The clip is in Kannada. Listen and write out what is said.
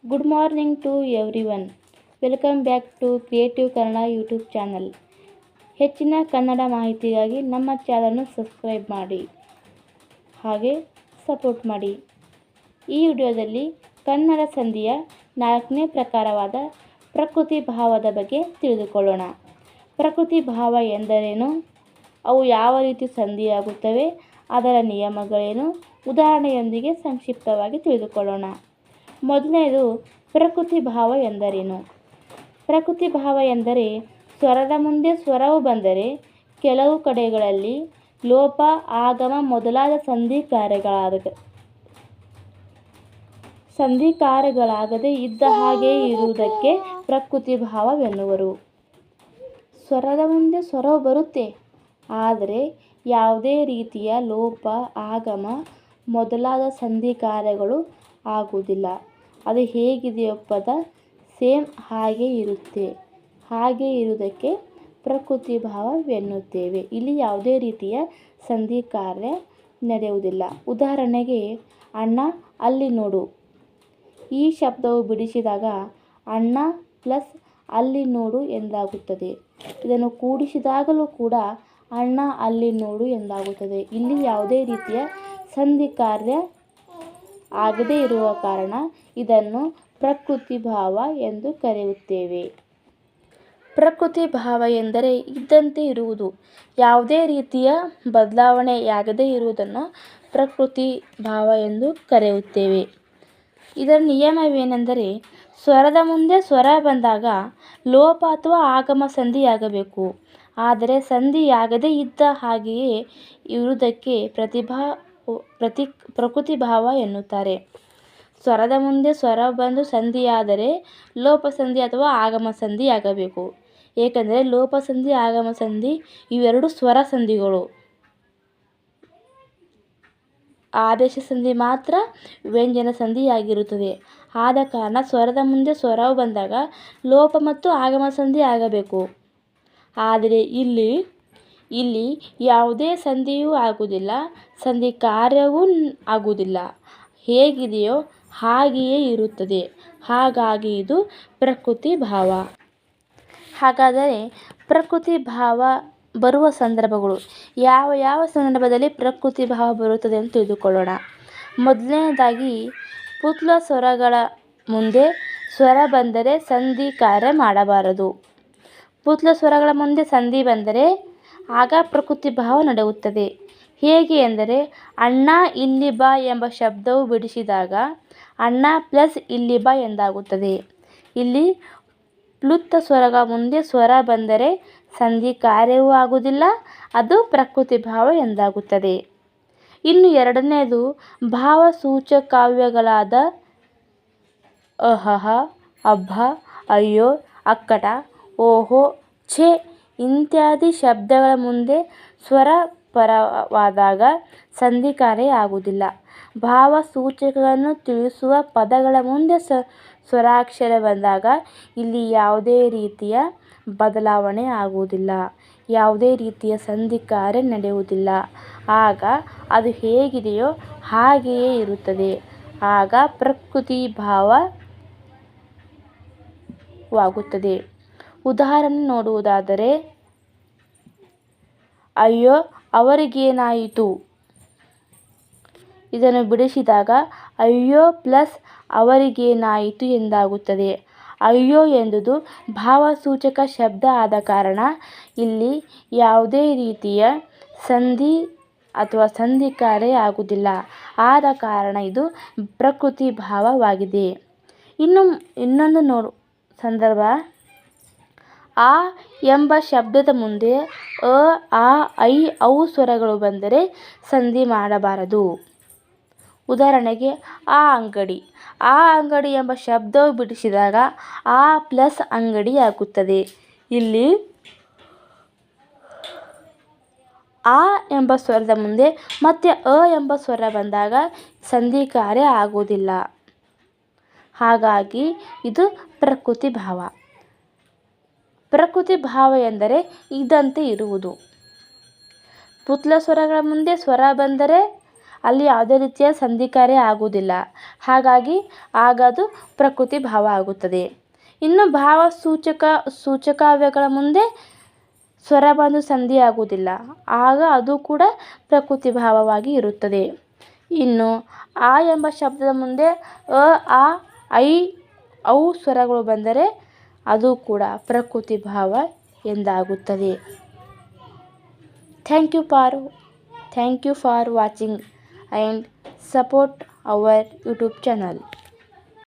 Good morning to everyone. Welcome back to creative Kannada YouTube channel. ಹೆಚ್ಚಿನ ಕನ್ನಡ ಮಾಹಿತಿಗಾಗಿ ನಮ್ಮ ಚಾನಲ್ನ ಸಬ್ಸ್ಕ್ರೈಬ್ ಮಾಡಿ ಹಾಗೆ ಸಪೋರ್ಟ್ ಮಾಡಿ. ಈ ವಿಡಿಯೋದಲ್ಲಿ ಕನ್ನಡ ಸಂಧಿಯ 4ನೇ ಪ್ರಕಾರವಾದ ಪ್ರಕೃತಿ ಭಾವದ ಬಗ್ಗೆ ತಿಳಿದುಕೊಳ್ಳೋಣ. ಪ್ರಕೃತಿ ಭಾವ ಎಂದರೇನು? ಅವು ಯಾವ ರೀತಿ ಸಂಧಿಯಾಗುತ್ತವೆ? ಅದರ ನಿಯಮಗಳೇನು? ಉದಾಹರಣೆಯೊಂದಿಗೆ ಸಂಕ್ಷಿಪ್ತವಾಗಿ ತಿಳಿದುಕೊಳ್ಳೋಣ. ಮೊದಲನೆಯದು ಪ್ರಕೃತಿ ಭಾವ ಎಂದರೇನು? ಪ್ರಕೃತಿ ಭಾವ ಎಂದರೆ ಸ್ವರದ ಮುಂದೆ ಸ್ವರವು ಬಂದರೆ ಕೆಲವು ಕಡೆಗಳಲ್ಲಿ ಲೋಪ, ಆಗಮ ಮೊದಲಾದ ಸಂಧಿಕಾರಗಳಾಗದೇ ಇದ್ದ ಹಾಗೆಯೇ ಇರುವುದಕ್ಕೆ ಪ್ರಕೃತಿ ಭಾವವೆನ್ನುವರು. ಸ್ವರದ ಮುಂದೆ ಸ್ವರವು ಬರುತ್ತೆ, ಆದರೆ ಯಾವುದೇ ರೀತಿಯ ಲೋಪ, ಆಗಮ ಮೊದಲಾದ ಸಂಧಿಕಾರಗಳು ಆಗುವುದಿಲ್ಲ. ಅದು ಹೇಗಿದೆಯೋ ಪದ ಸೇಮ್ ಹಾಗೆ ಇರುತ್ತೆ. ಹಾಗೆ ಇರುವುದಕ್ಕೆ ಪ್ರಕೃತಿ ಭಾವವೆನ್ನುತ್ತೇವೆ. ಇಲ್ಲಿ ಯಾವುದೇ ರೀತಿಯ ಸಂಧಿ ಕಾರ್ಯ ನಡೆಯುವುದಿಲ್ಲ. ಉದಾಹರಣೆಗೆ ಅಣ್ಣ ಅಲ್ಲಿ ನೋಡು. ಈ ಶಬ್ದವು ಬಿಡಿಸಿದಾಗ ಅಣ್ಣ ಪ್ಲಸ್ ಅಲ್ಲಿ ನೋಡು ಎಂದಾಗುತ್ತದೆ. ಇದನ್ನು ಕೂಡಿಸಿದಾಗಲೂ ಕೂಡ ಅಣ್ಣ ಅಲ್ಲಿ ನೋಡು ಎಂದಾಗುತ್ತದೆ. ಇಲ್ಲಿ ಯಾವುದೇ ರೀತಿಯ ಸಂಧಿ ಕಾರ್ಯ ಆಗದೇ ಇರುವ ಕಾರಣ ಇದನ್ನು ಪ್ರಕೃತಿ ಭಾವ ಎಂದು ಕರೆಯುತ್ತೇವೆ. ಪ್ರಕೃತಿ ಭಾವ ಎಂದರೆ ಇದ್ದಂತೆ ಇರುವುದು, ಯಾವುದೇ ರೀತಿಯ ಬದಲಾವಣೆಯಾಗದೇ ಇರುವುದನ್ನು ಪ್ರಕೃತಿ ಭಾವ ಎಂದು ಕರೆಯುತ್ತೇವೆ. ಇದರ ನಿಯಮವೇನೆಂದರೆ ಸ್ವರದ ಮುಂದೆ ಸ್ವರ ಬಂದಾಗ ಲೋಪ ಅಥವಾ ಆಗಮ ಸಂಧಿಯಾಗಬೇಕು. ಆದರೆ ಸಂಧಿಯಾಗದೇ ಇದ್ದ ಹಾಗೆಯೇ ಇರುವುದಕ್ಕೆ ಪ್ರಕೃತಿ ಭಾವ ಎನ್ನುತ್ತಾರೆ. ಸ್ವರದ ಮುಂದೆ ಸ್ವರ ಬಂದು ಸಂಧಿಯಾದರೆ ಲೋಪ ಸಂಧಿ ಅಥವಾ ಆಗಮ ಸಂಧಿಯಾಗಬೇಕು. ಏಕೆಂದರೆ ಲೋಪ ಸಂಧಿ, ಆಗಮ ಸಂಧಿ ಇವೆರಡು ಸ್ವರ ಸಂಧಿಗಳು. ಆದೇಶ ಸಂಧಿ ಮಾತ್ರ ವ್ಯಂಜನ ಸಂಧಿಯಾಗಿರುತ್ತದೆ. ಆದ ಕಾರಣ ಸ್ವರದ ಮುಂದೆ ಸ್ವರವು ಬಂದಾಗ ಲೋಪ ಮತ್ತು ಆಗಮ ಸಂಧಿ ಆಗಬೇಕು. ಆದರೆ ಇಲ್ಲಿ ಯಾವುದೇ ಸಂಧಿಯೂ ಆಗುವುದಿಲ್ಲ, ಸಂಧಿ ಕಾರ್ಯವೂ ಆಗುವುದಿಲ್ಲ. ಹೇಗಿದೆಯೋ ಹಾಗೆಯೇ ಇರುತ್ತದೆ. ಹಾಗಾಗಿ ಇದು ಪ್ರಕೃತಿ ಭಾವ. ಹಾಗಾದರೆ ಪ್ರಕೃತಿ ಭಾವ ಬರುವ ಸಂದರ್ಭಗಳು ಯಾವ ಸಂದರ್ಭದಲ್ಲಿ ಪ್ರಕೃತಿ ಭಾವ ಬರುತ್ತದೆ ಎಂದು ತಿಳಿದುಕೊಳ್ಳೋಣ. ಮೊದಲನೆಯದಾಗಿ ಪುತ್ಲ ಸ್ವರಗಳ ಮುಂದೆ ಸ್ವರ ಬಂದರೆ ಸಂಧಿ ಕಾರ್ಯ ಮಾಡಬಾರದು. ಪುತ್ಲ ಸ್ವರಗಳ ಮುಂದೆ ಸಂಧಿ ಬಂದರೆ ಆಗ ಪ್ರಕೃತಿ ಭಾವ ನಡೆಯುತ್ತದೆ. ಹೇಗೆ ಎಂದರೆ ಅಣ್ಣ ಇಲ್ಲಿ ಬಾ ಎಂಬ ಶಬ್ದವು ಬಿಡಿಸಿದಾಗ ಅಣ್ಣ ಪ್ಲಸ್ ಇಲ್ಲಿ ಬಾ ಎಂದಾಗುತ್ತದೆ. ಇಲ್ಲಿ ಪ್ಲುತ ಸ್ವರಗಳ ಮುಂದೆ ಸ್ವರ ಬಂದರೆ ಸಂಧಿ ಕಾರ್ಯವೂ ಆಗುವುದಿಲ್ಲ, ಅದು ಪ್ರಕೃತಿ ಭಾವ ಎಂದಾಗುತ್ತದೆ. ಇನ್ನು ಎರಡನೆಯದು ಭಾವಸೂಚಕಾವ್ಯಗಳಾದ ಅಹಹ, ಅಬ್ಬ, ಅಯ್ಯೋ, ಅಕ್ಕಟ, ಓಹೋ, ಛೆ ಇತ್ಯಾದಿ ಶಬ್ದಗಳ ಮುಂದೆ ಸ್ವರ ಪರವಾದಾಗ ಸಂಧಿ ಕಾರ್ಯ ಆಗುವುದಿಲ್ಲ. ಭಾವಸೂಚಕಗಳನ್ನು ತಿಳಿಸುವ ಪದಗಳ ಮುಂದೆ ಸ್ವರಾಕ್ಷರ ಬಂದಾಗ ಇಲ್ಲಿ ಯಾವುದೇ ರೀತಿಯ ಬದಲಾವಣೆ ಆಗುವುದಿಲ್ಲ, ಯಾವುದೇ ರೀತಿಯ ಸಂಧಿ ಕಾರ್ಯ ನಡೆಯುವುದಿಲ್ಲ. ಆಗ ಅದು ಹೇಗಿದೆಯೋ ಹಾಗೆಯೇ ಇರುತ್ತದೆ. ಆಗ ಪ್ರಕೃತಿ ಭಾವವಾಗುತ್ತದೆ. ಉದಾಹರಣೆ ನೋಡುವುದಾದರೆ ಅಯ್ಯೋ ಅವರಿಗೇನಾಯಿತು. ಇದನ್ನು ಬಿಡಿಸಿದಾಗ ಅಯ್ಯೋ ಪ್ಲಸ್ ಅವರಿಗೇನಾಯಿತು ಎಂದಾಗುತ್ತದೆ. ಅಯ್ಯೋ ಎಂಬುದು ಭಾವಸೂಚಕ ಶಬ್ದ ಆದ ಕಾರಣ ಇಲ್ಲಿ ಯಾವುದೇ ರೀತಿಯ ಸಂಧಿ ಅಥವಾ ಸಂಧಿ ಕಾರ್ಯ ಆಗುವುದಿಲ್ಲ. ಆದ ಕಾರಣ ಇದು ಪ್ರಕೃತಿ ಭಾವವಾಗಿದೆ. ಇನ್ನೊಂದು ಸಂದರ್ಭ ಆ ಎಂಬ ಶಬ್ದದ ಮುಂದೆ ಅ, ಆ, ಐ, ಔ ಸ್ವರಗಳು ಬಂದರೆ ಸಂಧಿ ಮಾಡಬಾರದು. ಉದಾಹರಣೆಗೆ ಆ ಅಂಗಡಿ ಎಂಬ ಶಬ್ದವು ಬಿಡಿಸಿದಾಗ ಆ ಪ್ಲಸ್ ಅಂಗಡಿ ಆಗುತ್ತದೆ. ಇಲ್ಲಿ ಆ ಎಂಬ ಸ್ವರದ ಮುಂದೆ ಮತ್ತೆ ಅ ಎಂಬ ಸ್ವರ ಬಂದಾಗ ಸಂಧಿ ಕಾರ್ಯ ಆಗುವುದಿಲ್ಲ. ಹಾಗಾಗಿ ಇದು ಪ್ರಕೃತಿ ಭಾವ. ಪ್ರಕೃತಿ ಭಾವ ಎಂದರೆ ಇದ್ದಂತೆ ಇರುವುದು. ಪುತ್ಲ ಸ್ವರಗಳ ಮುಂದೆ ಸ್ವರ ಬಂದರೆ ಅಲ್ಲಿ ಯಾವುದೇ ರೀತಿಯ ಸಂಧಿಕಾರ್ಯ ಆಗುವುದಿಲ್ಲ. ಹಾಗಾಗಿ ಆಗ ಅದು ಪ್ರಕೃತಿ ಭಾವ ಆಗುತ್ತದೆ. ಇನ್ನು ಭಾವ ಸೂಚಕಾವ್ಯಗಳ ಮುಂದೆ ಸ್ವರ ಬಂದು ಸಂಧಿ ಆಗುವುದಿಲ್ಲ. ಆಗ ಅದು ಕೂಡ ಪ್ರಕೃತಿ ಭಾವವಾಗಿ ಇರುತ್ತದೆ. ಇನ್ನು ಆ ಎಂಬ ಶಬ್ದದ ಮುಂದೆ ಅ, ಆ, ಐ, ಔ ಸ್ವರಗಳು ಬಂದರೆ ಅದು ಕೂಡ ಪ್ರಕೃತಿ ಭಾವ ಎಂದಾಗುತ್ತದೆ. Thank you for watching and support our YouTube channel.